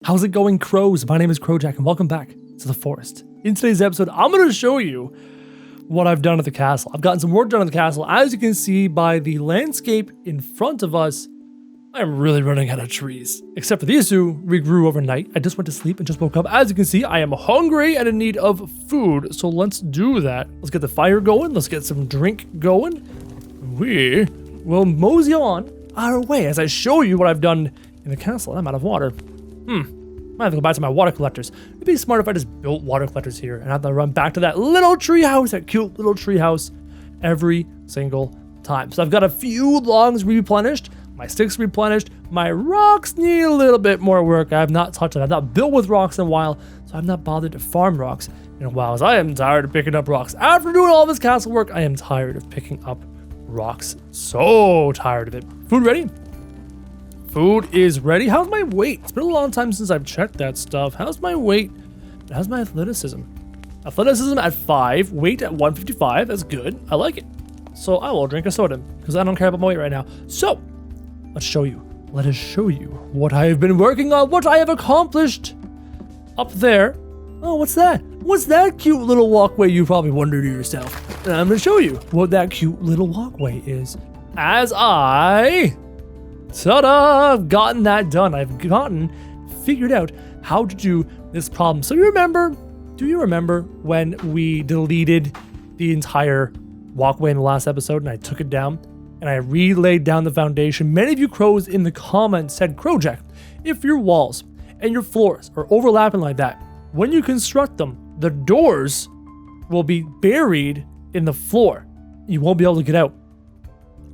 How's it going, crows? My name is Krojak and welcome back to the forest. In today's episode, I'm going to show you what I've done at the castle. I've gotten some work done at the castle. As you can see by the landscape in front of us, I'm really running out of trees. Except for these two regrew overnight. I just went to sleep and just woke up. As you can see, I am hungry and in need of food. So let's do that. Let's get the fire going. Let's get some drink going. We will mosey on our way as I show you what I've done in the castle. I'm out of water. Might have to go back to my water collectors. It'd be smart if I just built water collectors here and have to run back to that little treehouse, that cute little treehouse, every single time. So I've got a few logs replenished, my sticks replenished, my rocks need a little bit more work. I have not touched it. I've not built with rocks in a while, so I've not bothered to farm rocks in a while, as I am tired of picking up rocks. After doing all this castle work, I am tired of picking up rocks. So tired of it. Food ready? Food is ready. How's my weight? It's been a long time since I've checked that stuff. How's my weight? How's my athleticism? Athleticism at 5, weight at 155. That's good. I like it. So I will drink a soda because I don't care about my weight right now. So let's show you. Let us show you what I have been working on, what I have accomplished up there. Oh, what's that? What's that cute little walkway? You probably wondered to yourself. And I'm going to show you what that cute little walkway is as I... Ta-da! I've gotten that done. I've figured out how to do this problem. So do you remember when we deleted the entire walkway in the last episode and I took it down and I relaid down the foundation? Many of you crows in the comments said, Krojak, if your walls and your floors are overlapping like that, when you construct them, the doors will be buried in the floor. You won't be able to get out.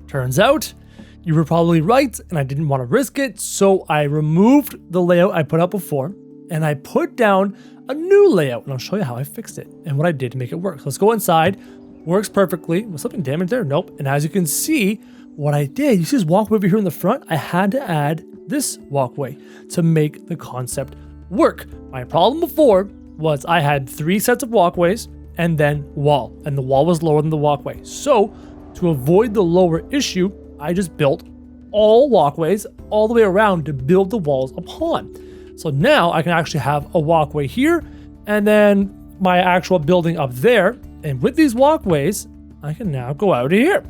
Turns out, you were probably right, and I didn't want to risk it, so I removed the layout I put up before, and I put down a new layout, and I'll show you how I fixed it and what I did to make it work. So let's go inside. Works perfectly. Was something damaged there? Nope. And as you can see, what I did, you see this walkway over here in the front? I had to add this walkway to make the concept work. My problem before was I had 3 sets of walkways and then wall, and the wall was lower than the walkway. So to avoid the lower issue, I just built all walkways all the way around to build the walls upon. So now I can actually have a walkway here and then my actual building up there. And with these walkways, I can now go out of here.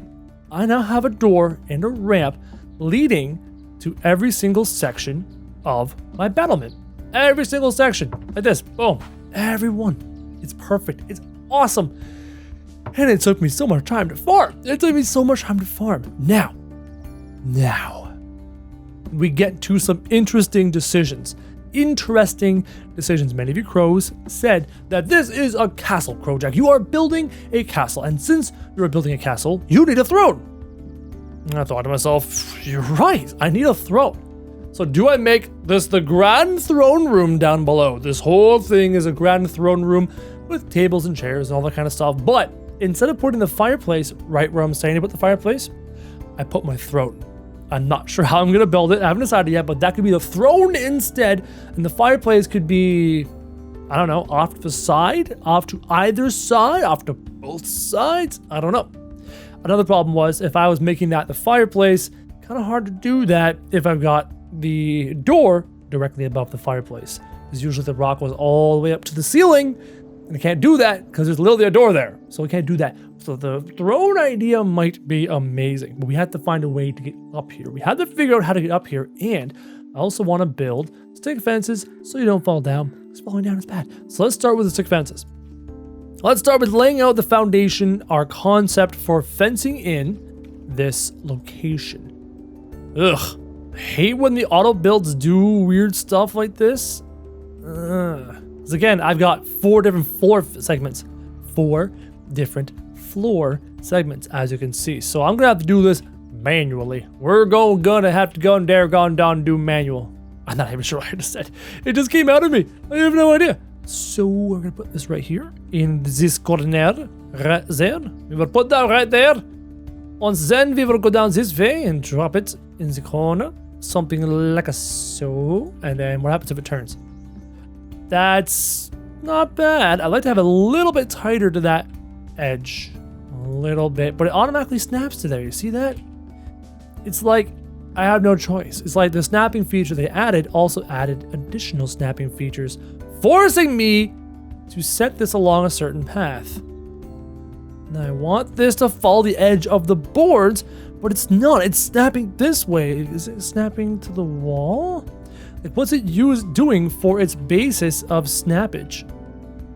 I now have a door and a ramp leading to every single section of my battlement. Every single section, like this, boom, every one. It's perfect, it's awesome. And it took me so much time to farm. Now, we get to some interesting decisions. Many of you crows said that this is a castle, Krojak. You are building a castle. And since you're building a castle, you need a throne. And I thought to myself, you're right, I need a throne. So do I make this the grand throne room down below? This whole thing is a grand throne room with tables and chairs and all that kind of stuff. But instead of putting the fireplace right where I'm saying to put the fireplace, I put my throne. I'm not sure how I'm going to build it. I haven't decided yet, but that could be the throne instead. And the fireplace could be, I don't know, off to the side, off to either side, off to both sides. I don't know. Another problem was if I was making that the fireplace, kind of hard to do that if I've got the door directly above the fireplace. Because usually the rock goes all the way up to the ceiling. And I can't do that because there's literally a door there. So we can't do that. So the throne idea might be amazing, but we have to find a way to get up here. We have to figure out how to get up here. And I also want to build stick fences so you don't fall down, because falling down is bad. So let's start with the stick fences. Let's start with laying out the foundation, our concept for fencing in this location. Ugh, I hate when the auto builds do weird stuff like this. Because again, I've got 4 different floor segments. 4 different floor segments, as you can see. So I'm gonna have to do this manually. We're gonna have to go and down and do manual. I'm not even sure what I just said. It just came out of me. I have no idea. So we're gonna put this right here in this corner, right there. We will put that right there. And then we will go down this way and drop it in the corner. Something like a so. And then what happens if it turns? That's not bad. I like to have a little bit tighter to that edge. A little bit, but it automatically snaps to there. You see that? It's like I have no choice. It's like the snapping feature they added also added additional snapping features, forcing me to set this along a certain path. Now I want this to follow the edge of the boards, but it's not. It's snapping this way. Is it snapping to the wall? Like, what's it doing for its basis of snappage?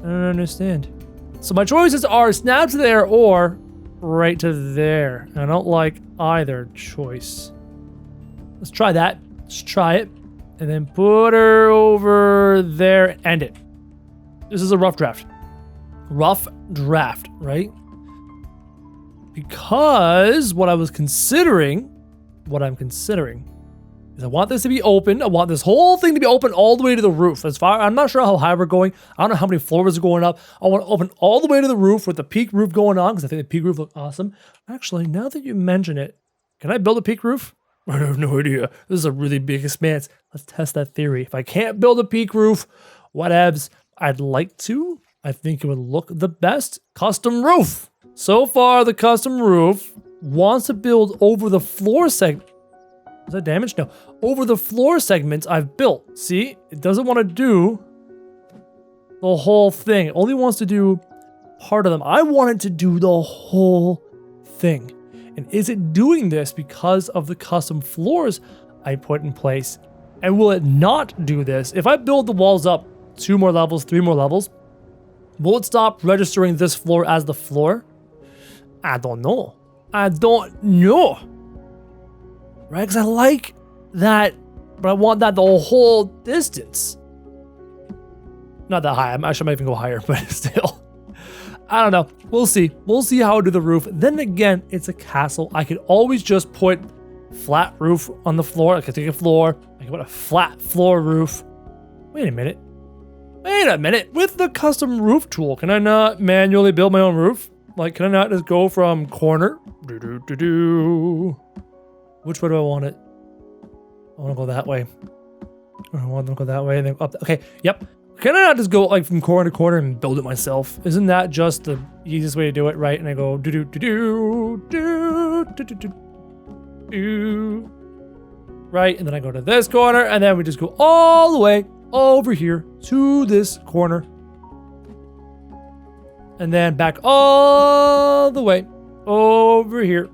I don't understand. So my choices are snap to there or right to there. I don't like either choice. Let's try that. Let's try it. And then put her over there and end it. This is a rough draft. Rough draft, right? Because what I'm considering is I want this to be open. I want this whole thing to be open all the way to the roof. I'm not sure how high we're going. I don't know how many floors are going up. I want to open all the way to the roof with the peak roof going on because I think the peak roof looks awesome. Actually, now that you mention it, can I build a peak roof? I have no idea. This is a really big expanse. Let's test that theory. If I can't build a peak roof, whatevs. I'd like to. I think it would look the best. Custom roof. So far, the custom roof wants to build over the floor segment. Is that damaged? No. Over the floor segments I've built. See? It doesn't want to do the whole thing. It only wants to do part of them. I want it to do the whole thing. And is it doing this because of the custom floors I put in place? And will it not do this? If I build the walls up 2 more levels, 3 more levels, will it stop registering this floor as the floor? I don't know. I don't know. Right? Because I like that, but I want that the whole distance. Not that high. I might even go higher, but still. I don't know. We'll see. We'll see how I do the roof. Then again, it's a castle. I could always just put flat roof on the floor. I could take a floor. I could put a flat floor roof. Wait a minute. With the custom roof tool, can I not manually build my own roof? Like, can I not just go from corner? Which way do I want it? I want to go that way. I want to go that way and then up. Okay, yep. Can I not just go like from corner to corner and build it myself? Isn't that just the easiest way to do it, right? And I go right, and then I go to this corner, and then we just go all the way over here to this corner. And then back all the way over here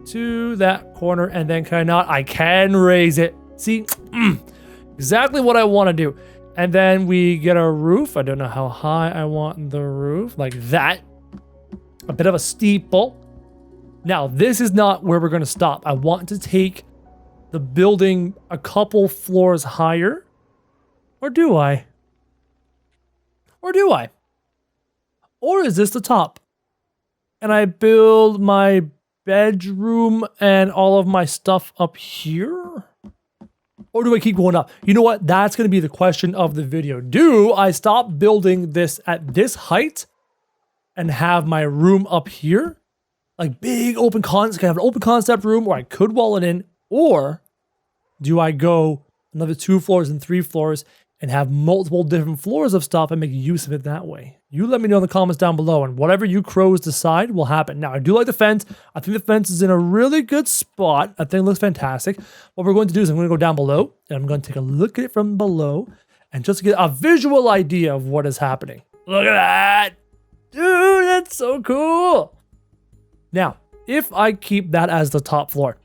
to that corner, and then can I not? I can raise it. See? Exactly what I want to do. And then we get a roof. I don't know how high I want the roof. Like that. A bit of a steeple. Now, this is not where we're going to stop. I want to take the building a couple floors higher. Or do I? Or is this the top? And I build my bedroom and all of my stuff up here? Or do I keep going up? You know what? That's going to be the question of the video. Do I stop building this at this height and have my room up here? Like big open concept, can I have an open concept room where I could wall it in? Or do I go another 2 floors and 3 floors and have multiple different floors of stuff and make use of it that way? You let me know in the comments down below, and whatever you crows decide will happen. Now, I do like the fence. I think the fence is in a really good spot. I think it looks fantastic. What we're going to do is I'm going to go down below, and I'm going to take a look at it from below, and just to get a visual idea of what is happening. Look at that! Dude, that's so cool! Now, if I keep that as the top floor,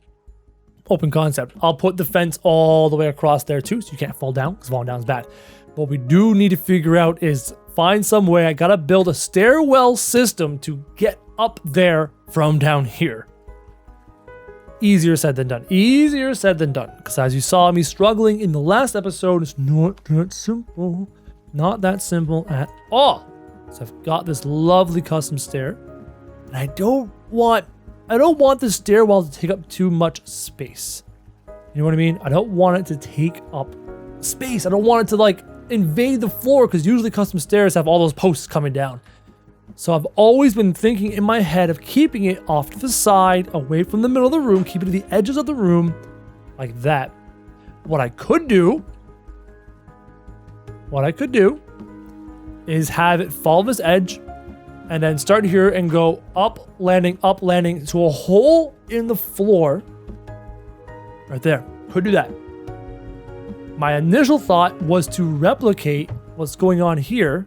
open concept, I'll put the fence all the way across there too, so you can't fall down, because falling down is bad. What we do need to figure out is find some way. I gotta build a stairwell system to get up there from down here. Easier said than done. Easier said than done. Because as you saw me struggling in the last episode, it's not that simple. Not that simple at all. So I've got this lovely custom stair. And I don't want the stairwell to take up too much space. You know what I mean? I don't want it to take up space. I don't want it to like invade the floor, because usually custom stairs have all those posts coming down. So I've always been thinking in my head of keeping it off to the side, away from the middle of the room, keep it to the edges of the room, like that. What I could do is have it follow this edge, and then start here and go up, landing to a hole in the floor. Right there. Could do that. My initial thought was to replicate what's going on here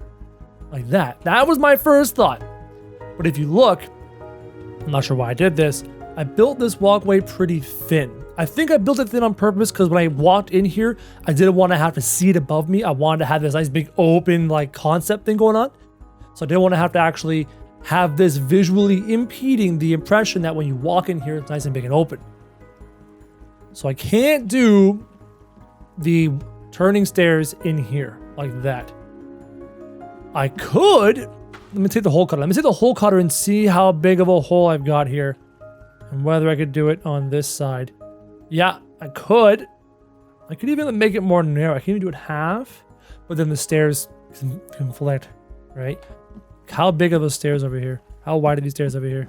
like that. That was my first thought. But if you look, I'm not sure why I did this. I built this walkway pretty thin. I think I built it thin on purpose because when I walked in here, I didn't want to have to see it above me. I wanted to have this nice big open like concept thing going on. So I didn't want to have to actually have this visually impeding the impression that when you walk in here, it's nice and big and open. So I can't do the turning stairs in here like that. I could, let me take the hole cutter. Let me take the hole cutter and see how big of a hole I've got here and whether I could do it on this side. Yeah, I could. I could even make it more narrow. I can even do it half, but then the stairs conflict, right? How big are those stairs over here? How wide are these stairs over here?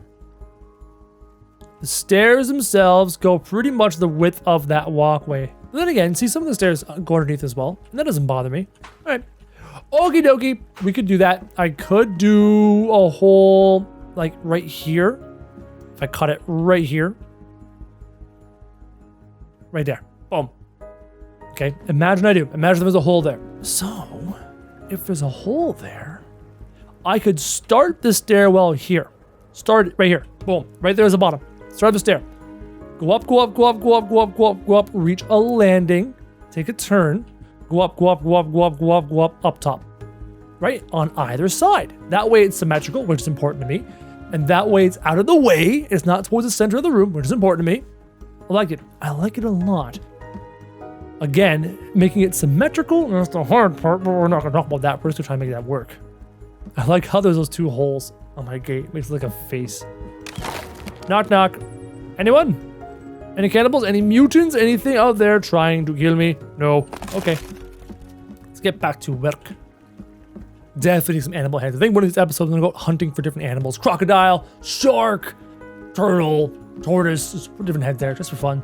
The stairs themselves go pretty much the width of that walkway. But then again, see some of the stairs go underneath as well. And that doesn't bother me. All right. Okie dokie. We could do that. I could do a hole like right here. If I cut it right here. Right there. Boom. Okay. Imagine I do. Imagine there's a hole there. So, if there's a hole there, I could start the stairwell here. Start it right here. Boom. Right there is the bottom. Start the stair. Go up, go up, go up, go up, go up, go up, go up. Reach a landing. Take a turn. Go up, go up, go up, go up, go up, go up top. Right? On either side. That way it's symmetrical, which is important to me. And that way it's out of the way. It's not towards the center of the room, which is important to me. I like it. I like it a lot. Again, making it symmetrical, and that's the hard part, but we're not going to talk about that. We're just going to try and make that work. I like how there's those two holes on my gate. It makes it look like a face. Knock, knock. Anyone? Any cannibals? Any mutants? Anything out there trying to kill me? No. Okay. Let's get back to work. Definitely some animal heads. I think one of these episodes I'm going to go hunting for different animals. Crocodile, shark, turtle, tortoise. Just put different heads there just for fun.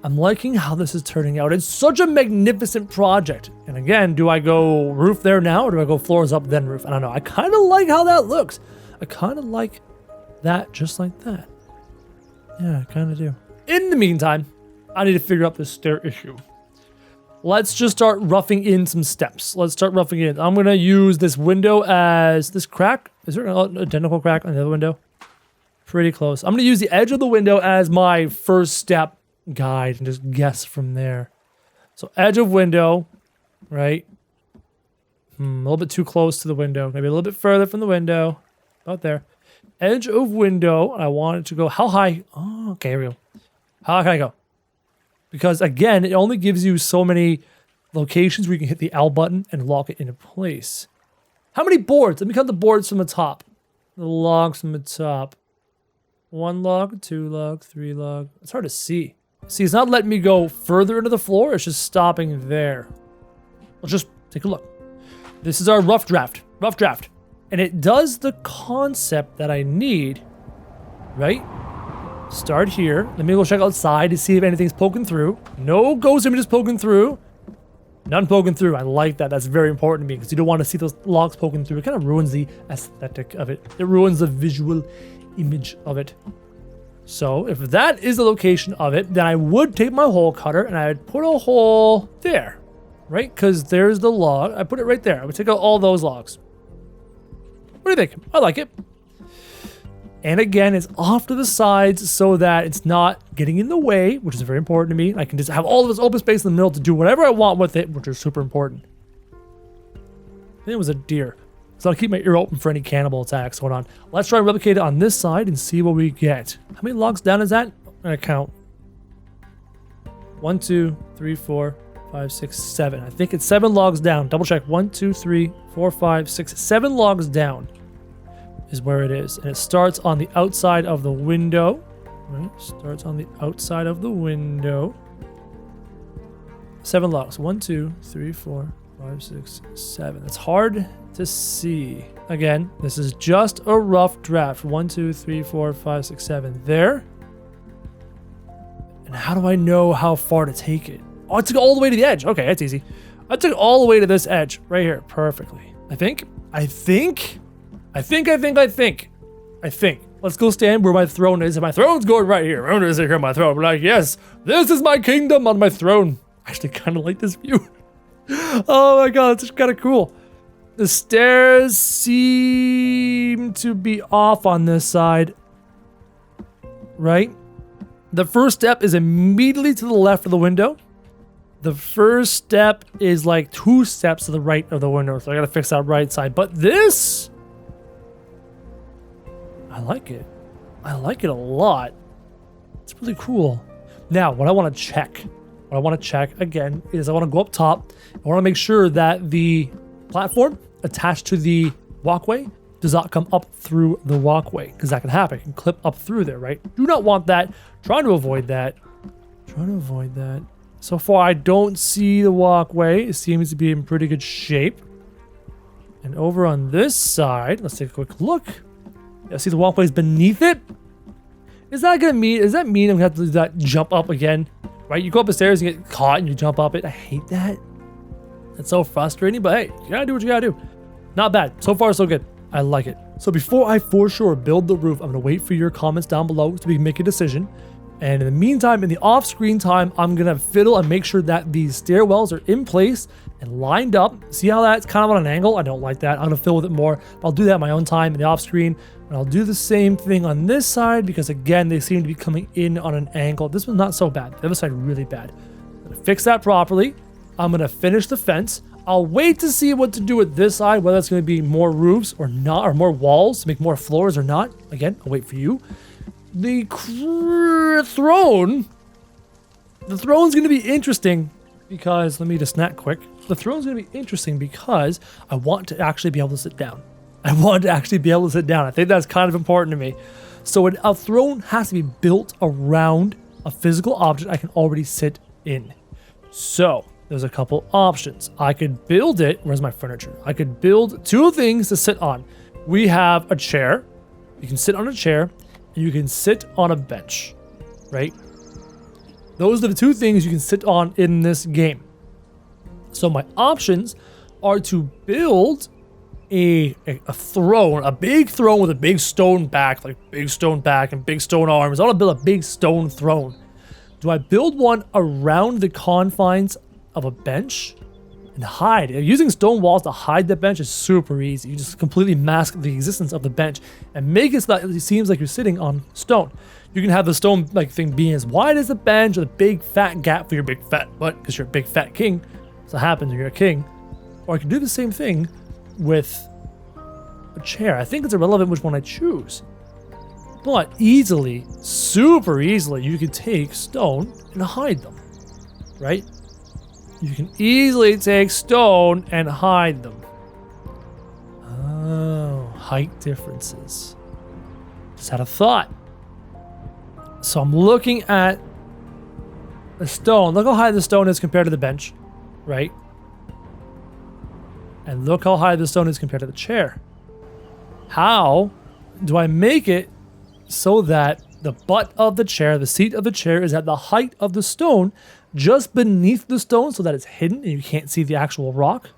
I'm liking how this is turning out. It's such a magnificent project. And again, do I go roof there now or do I go floors up then roof? I don't know. I kind of like how that looks. I kind of like that just like that. Yeah, I kind of do. In the meantime, I need to figure out this stair issue. Let's just start roughing in some steps. Let's start roughing in. I'm going to use this window as this crack. Is there an identical crack on the other window? Pretty close. I'm going to use the edge of the window as my first step guide and just guess from there. So edge of window, right? A little bit too close to the window. Maybe a little bit further from the window. About there. Edge of window. I want it to go how high? Oh, okay, here we go. How high can I go? Because again, it only gives you so many locations where you can hit the L button and lock it into place. How many boards? Let me count the boards from the top. The logs from the top. 1 log, 2 log, 3 log. It's hard to see. See, it's not letting me go further into the floor. It's just stopping there. Let's just take a look. This is our rough draft. Rough draft. And it does the concept that I need, right? Start here. Let me go check outside to see if anything's poking through. No ghost images poking through. None poking through. I like that. That's very important to me because you don't want to see those logs poking through. It kind of ruins the aesthetic of it. It ruins the visual image of it. So if that is the location of it, then I would take my hole cutter and I would put a hole there, right? Because there's the log. I put it right there. I would take out all those logs. What do you think? I like it. And again, it's off to the sides so that it's not getting in the way, which is very important to me. I can just have all of this open space in the middle to do whatever I want with it, which is super important. I think it was a deer. So I'll keep my ear open for any cannibal attacks. Hold on. Let's try and replicate it on this side and see what we get. How many logs down is that? I'm gonna count. 1, 2, 3, 4, 5, 6, 7. I think it's 7 logs down. Double check. 1, 2, 3, 4, 5, 6, 7 logs down is where it is. And it starts on the outside of the window. Right? Starts on the outside of the window. 7 logs. 1, 2, 3, 4, 5, 6, 7. It's hard to see. Again, this is just a rough draft. 1, 2, 3, 4, 5, 6, 7. There. And how do I know how far to take it? Oh, I took it all the way to the edge. Okay, that's easy. I took it all the way to this edge right here. Perfectly. I think. Let's go stand where my throne is. And my throne's going right here. I'm gonna sit here on my throne. We're like, yes, this is my kingdom on my throne. I actually kind of like this view. Oh my god, it's kind of cool. The stairs seem to be off on this side. Right? The first step is immediately to the left of the window. The first step is like 2 steps to the right of the window. So I gotta fix that right side. But this, I like it. I like it a lot. It's really cool. Now, what I want to check again is I want to go up top. I want to make sure that the platform attached to the walkway does not come up through the walkway, because that can happen. It can clip up through there, right? Do not want that. Trying to avoid that. So far, I don't see the walkway. It seems to be in pretty good shape. And over on this side, let's take a quick look. Yeah, see the walkway's beneath it? Does that mean I'm gonna have to do that jump up again? Right? You go up the stairs and get caught and you jump up it. I hate that. It's so frustrating, but hey, you gotta do what you gotta do. Not bad. So far, so good. I like it. So before I for sure build the roof, I'm gonna wait for your comments down below so we can make a decision. And in the meantime, in the off-screen time, I'm gonna fiddle and make sure that these stairwells are in place and lined up. See how that's kind of on an angle? I don't like that. I'm gonna fiddle with it more. I'll do that in my own time in the off-screen. And I'll do the same thing on this side because again, they seem to be coming in on an angle. This one's not so bad. The other side really bad. I'm gonna fix that properly. I'm gonna finish the fence. I'll wait to see what to do with this side, whether it's gonna be more roofs or not, or more walls to make more floors or not. Again, I'll wait for you. The throne's gonna be interesting because, let me just snack quick. The throne's gonna be interesting because I want to actually be able to sit down. I think that's kind of important to me. So a throne has to be built around a physical object I can already sit in. So there's a couple options. I could build it. Where's my furniture? I could build 2 things to sit on. We have a chair. You can sit on a chair and you can sit on a bench, right? Those are the 2 things you can sit on in this game. So my options are to build a throne, a big throne with a big stone back, like big stone back and big stone arms. I want to build a big stone throne. Do I build one around the confines of a bench and hide? Using stone walls to hide the bench is super easy. You just completely mask the existence of the bench and make it so that it seems like you're sitting on stone. You can have the stone like thing being as wide as the bench with a big fat gap for your big fat butt because you're a big fat king. So it happens when you're a king. Or I can do the same thing with a chair. I think it's irrelevant which one I choose. But easily, super easily, you can take stone and hide them, right? You can easily take stone and hide them. Oh, height differences. Just had a thought. So I'm looking at the stone. Look how high the stone is compared to the bench, right? And look how high the stone is compared to the chair. How do I make it so that the butt of the chair, the seat of the chair, is at the height of the stone, just beneath the stone so that it's hidden and you can't see the actual rock,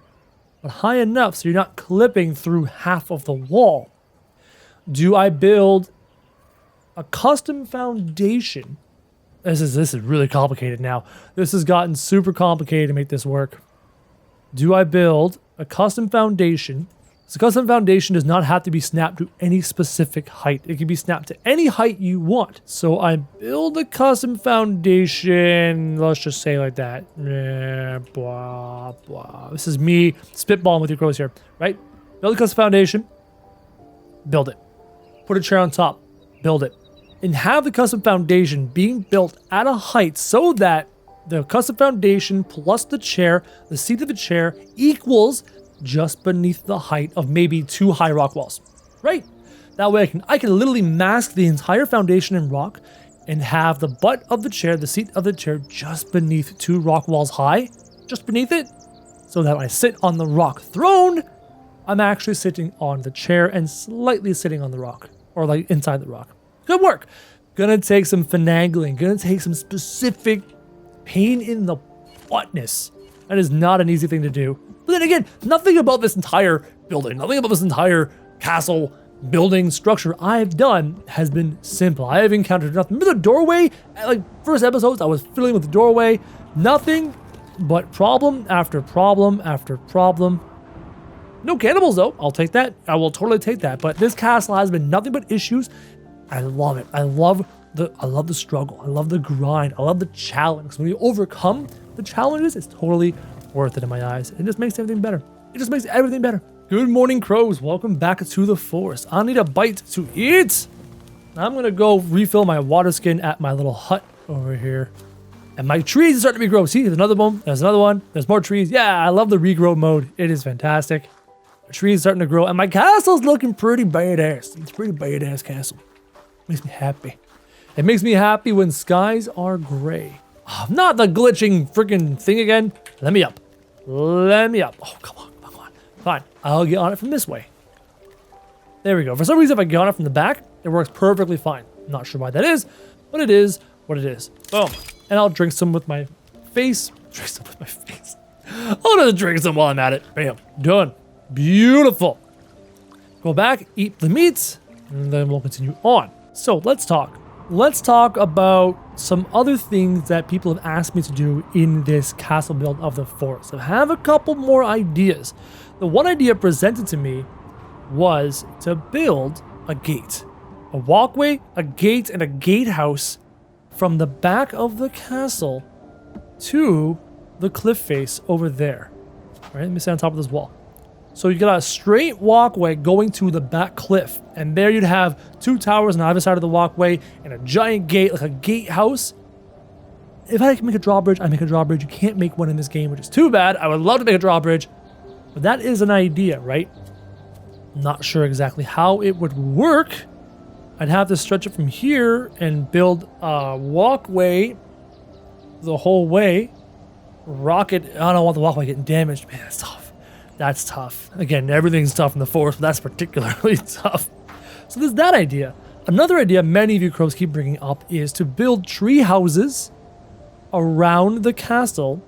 but high enough so you're not clipping through half of the wall? Do I build a custom foundation? This is really complicated now. This has gotten super complicated to make this work. Do I build a custom foundation? So custom foundation does not have to be snapped to any specific height. It can be snapped to any height you want. So I build a custom foundation, let's just say like that. Blah, blah. This is me spitballing with your crows here, right? Build a custom foundation, build it. Put a chair on top, build it. And have the custom foundation being built at a height so that the custom foundation plus the chair, the seat of the chair, equals just beneath the height of maybe 2 high rock walls, right? That way I can literally mask the entire foundation in rock and have the butt of the chair, the seat of the chair, just beneath 2 rock walls high, just beneath it, so that when I sit on the rock throne, I'm actually sitting on the chair and slightly sitting on the rock, or like inside the rock. Good work. Gonna take some finagling, gonna take some specific pain in the buttness. That is not an easy thing to do. But then again, nothing about this entire building, nothing about this entire castle building structure I've done has been simple. I have encountered nothing. Remember the doorway? Like first episodes, I was fiddling with the doorway. Nothing but problem after problem after problem. No cannibals though. I'll take that. I will totally take that. But this castle has been nothing but issues. I love it. I love the struggle. I love the grind. I love the challenge. When you overcome the challenges, it's totally worth it in my eyes. It just makes everything better. It just makes everything better. Good morning, crows. Welcome back to the forest. I need a bite to eat. I'm gonna go refill my water skin at my little hut over here. And my trees are starting to regrow. See, there's another one. There's another one. There's more trees. Yeah, I love the regrow mode. It is fantastic. The trees starting to grow. And my castle's looking pretty badass. It's a pretty badass castle. Makes me happy. It makes me happy when skies are gray. Oh, not the glitching freaking thing again. Let me up. Let me up. Oh, come on. Fine. I'll get on it from this way. There we go. For some reason, if I get on it from the back, it works perfectly fine. Not sure why that is, but it is what it is. Boom. And I'll drink some with my face. Drink some with my face. I'll just drink some while I'm at it. Bam. Done. Beautiful. Go back, eat the meats, and then we'll continue on. So let's talk. Let's talk about some other things that people have asked me to do in this castle build of the forest. I have a couple more ideas. The one idea presented to me was to build a gate, a walkway, a gate, and a gatehouse from the back of the castle to the cliff face over there. All right, let me stand on top of this wall. So you got a straight walkway going to the back cliff, and there you'd have two towers on either side of the walkway and a giant gate, like a gatehouse. If I can make a drawbridge, I make a drawbridge. You can't make one in this game, which is too bad. I would love to make a drawbridge, but that is an idea, right? I'm not sure exactly how it would work. I'd have to stretch it from here and build a walkway the whole way. Rocket, I don't want the walkway getting damaged. Man, that's tough. That's tough. Again, everything's tough in the forest, but that's particularly tough. So there's that idea. Another idea many of you crows keep bringing up is to build tree houses around the castle,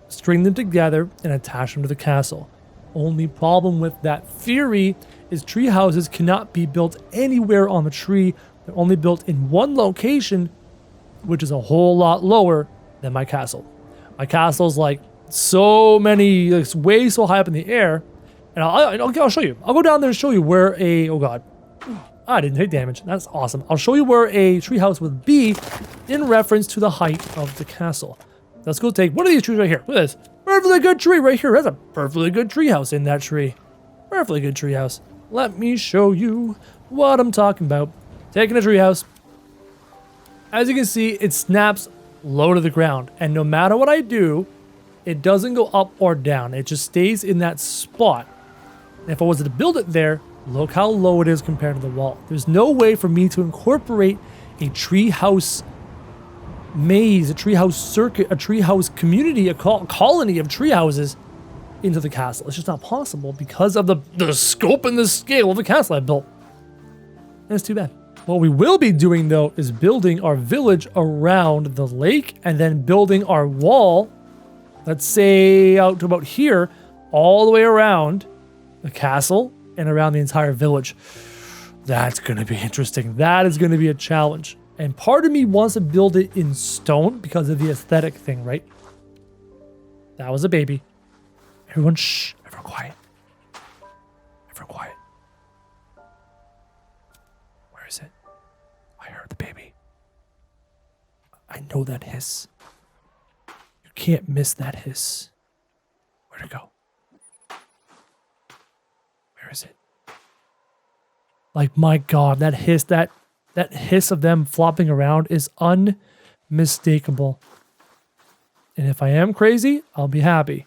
string them together, and attach them to the castle. Only problem with that theory is tree houses cannot be built anywhere on the tree. They're only built in one location, which is a whole lot lower than my castle. My castle's like so many, like way so high up in the air. And I'll show you. I'll go down there and show you where a, oh God, I didn't take damage. That's awesome. I'll show you where a treehouse would be in reference to the height of the castle. Let's go take one of these trees right here. Look at this. Perfectly good tree right here. That's a perfectly good treehouse in that tree. Perfectly good treehouse. Let me show you what I'm talking about. Taking a treehouse. As you can see, it snaps low to the ground. And no matter what I do, it doesn't go up or down. It just stays in that spot. And if I was to build it there, look how low it is compared to the wall. There's no way for me to incorporate a treehouse maze, a treehouse circuit, a treehouse community, a colony of treehouses into the castle. It's just not possible because of the scope and the scale of the castle I built. And it's too bad. What we will be doing though is building our village around the lake and then building our wall, let's say out to about here, all the way around the castle and around the entire village. That's going to be interesting. That is going to be a challenge. And part of me wants to build it in stone because of the aesthetic thing, right? That was a baby. Everyone shh. Everyone quiet. Everyone quiet. Where is it? I heard the baby. I know that hiss. You can't miss that hiss. Where'd it go? Where is it? Like, my God, that hiss, that hiss of them flopping around is unmistakable. And if I am crazy, I'll be happy.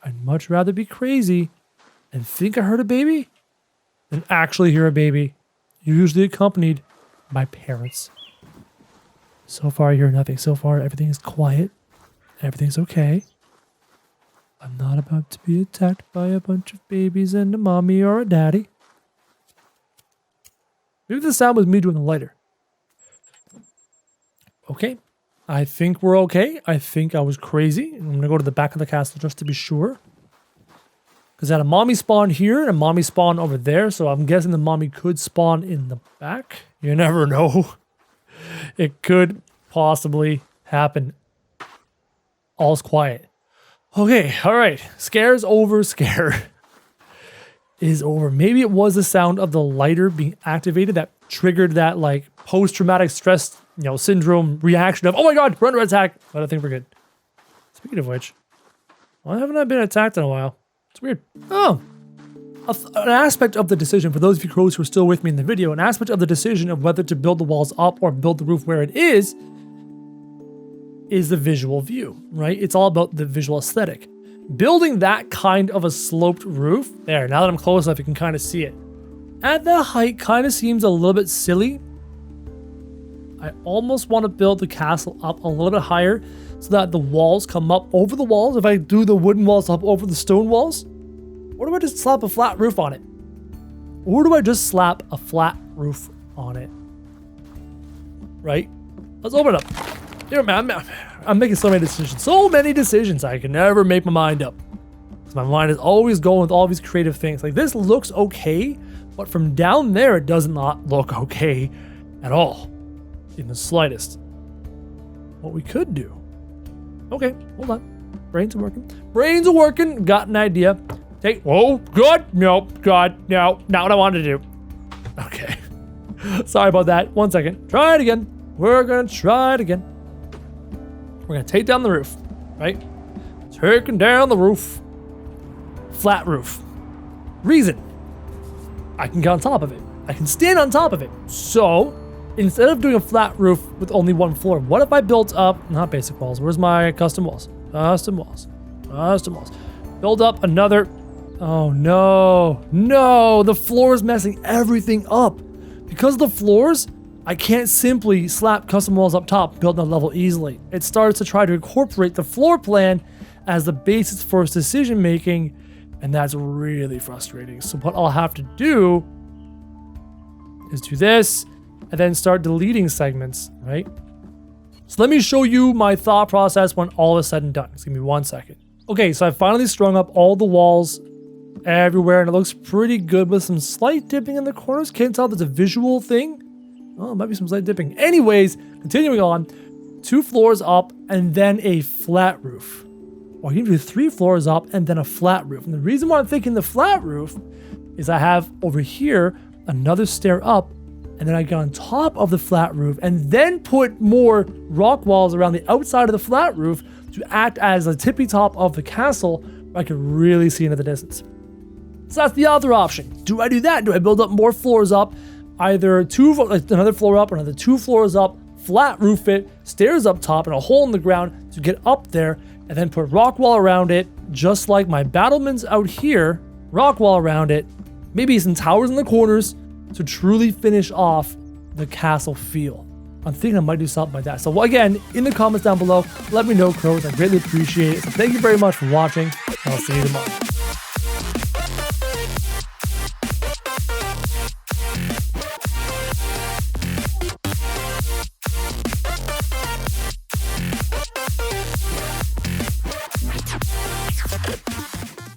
I'd much rather be crazy and think I heard a baby than actually hear a baby, usually accompanied by parents. So far, I hear nothing. So far, everything is quiet. Everything's okay. I'm not about to be attacked by a bunch of babies and a mommy or a daddy. Maybe the sound was me doing the lighter. Okay. I think we're okay. I think I was crazy. I'm going to go to the back of the castle just to be sure. Because I had a mommy spawn here and a mommy spawn over there. So I'm guessing the mommy could spawn in the back. You never know. It could possibly happen. All's quiet. Okay, all right. Scare's over. Scare is over. Maybe it was the sound of the lighter being activated that triggered that like post-traumatic stress, syndrome reaction of, oh my God, we're under attack. But I think we're good. Speaking of which, why haven't I been attacked in a while? It's weird. Oh, an aspect of the decision, for those of you crows who are still with me in the video, an aspect of the decision of whether to build the walls up or build the roof where it is the visual view, right? It's all about the visual aesthetic. Building that kind of a sloped roof, there, now that I'm close enough, you can kind of see it. At that height, kind of seems a little bit silly. I almost want to build the castle up a little bit higher so that the walls come up over the walls. If I do the wooden walls up over the stone walls, or do I just slap a flat roof on it? Or do I just slap a flat roof on it? Right? Let's open it up. Here, man, I'm making so many decisions. So many decisions. I can never make my mind up. So my mind is always going with all these creative things. Like, this looks okay, but from down there, it does not look okay at all. In the slightest. What we could do. Okay, hold on. Brains are working. Brains are working. Got an idea. Whoa, good. Nope, God, no. Not what I wanted to do. Okay. Sorry about that. 1 second. Try it again. We're gonna try it again. We're gonna take down the roof, right? Taking down the roof. Flat roof. Reason. I can get on top of it. I can stand on top of it. So, instead of doing a flat roof with only one floor, what if I built up, not basic walls, where's my custom walls? Custom walls. Custom walls. Build up another, oh no, the floor is messing everything up. Because of the floors, I can't simply slap custom walls up top, build that level easily. It starts to try to incorporate the floor plan as the basis for its decision making, and that's really frustrating. So what I'll have to do is do this, and then start deleting segments, right? So let me show you my thought process when all is said and done. It's gonna be 1 second. Okay, so I finally strung up all the walls everywhere, and it looks pretty good with some slight dipping in the corners. Can't tell if it's a visual thing. Oh, it might be some slight dipping. Anyways, continuing on, 2 floors up and then a flat roof. Or you can do 3 floors up and then a flat roof. And the reason why I'm thinking the flat roof is I have over here another stair up, and then I get on top of the flat roof and then put more rock walls around the outside of the flat roof to act as a tippy top of the castle where I can really see into the distance. So that's the other option. Do I do that? Do I build up more floors up? Either another floor up, or another 2 floors up, flat roof it, stairs up top, and a hole in the ground to get up there, and then put rock wall around it, just like my battlements out here, rock wall around it, maybe some towers in the corners to truly finish off the castle feel. I'm thinking I might do something like that. So again, in the comments down below, let me know, crows. I greatly appreciate it. So thank you very much for watching, and I'll see you tomorrow.